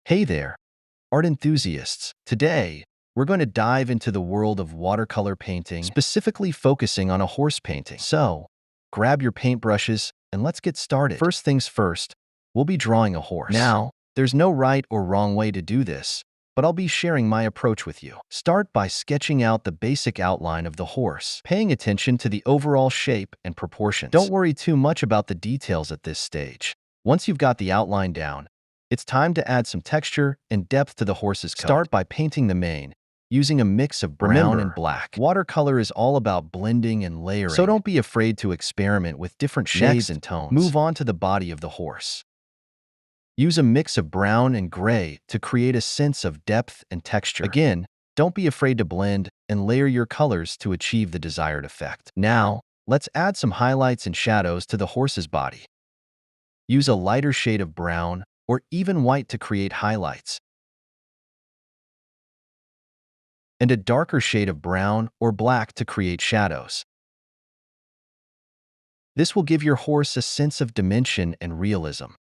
Hey there, art enthusiasts. Today, we're going to dive into the world of watercolor painting, specifically focusing on a horse painting. So, grab your paintbrushes and let's get started. First things first, we'll be drawing a horse. Now, there's no right or wrong way to do this, but I'll be sharing my approach with you. Start by sketching out the basic outline of the horse, paying attention to the overall shape and proportions. Don't worry too much about the details at this stage. Once you've got the outline down, it's time to add some texture and depth to the horse's coat. Start by painting the mane, using a mix of brown and black. Watercolor is all about blending and layering, so don't be afraid to experiment with different shades and tones. Move on to the body of the horse. Use a mix of brown and gray to create a sense of depth and texture. Again, don't be afraid to blend and layer your colors to achieve the desired effect. Now, let's add some highlights and shadows to the horse's body. Use a lighter shade of brown or even white to create highlights, and a darker shade of brown or black to create shadows. This will give your horse a sense of dimension and realism.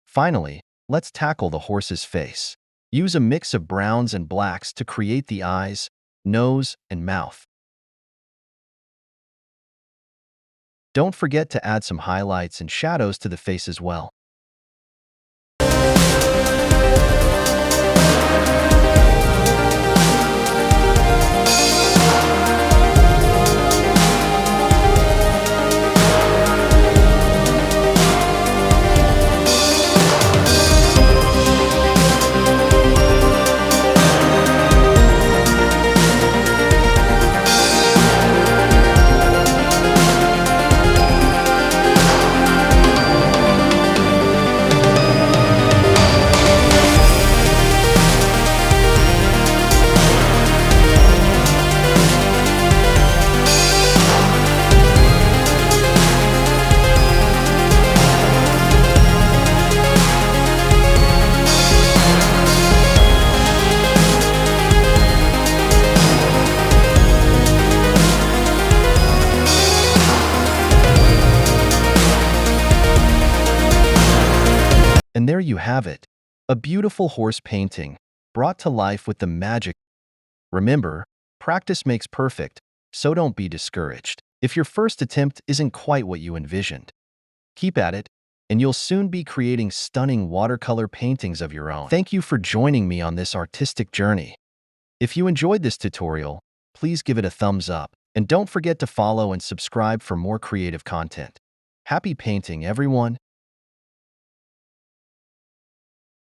Finally, let's tackle the horse's face. Use a mix of browns and blacks to create the eyes, nose, and mouth. Don't forget to add some highlights and shadows to the face as well. And there you have it, a beautiful horse painting, brought to life with the magic. Remember, practice makes perfect, so don't be discouraged. If your first attempt isn't quite what you envisioned, keep at it, and you'll soon be creating stunning watercolor paintings of your own. Thank you for joining me on this artistic journey. If you enjoyed this tutorial, please give it a thumbs up, and don't forget to follow and subscribe for more creative content. Happy painting, everyone!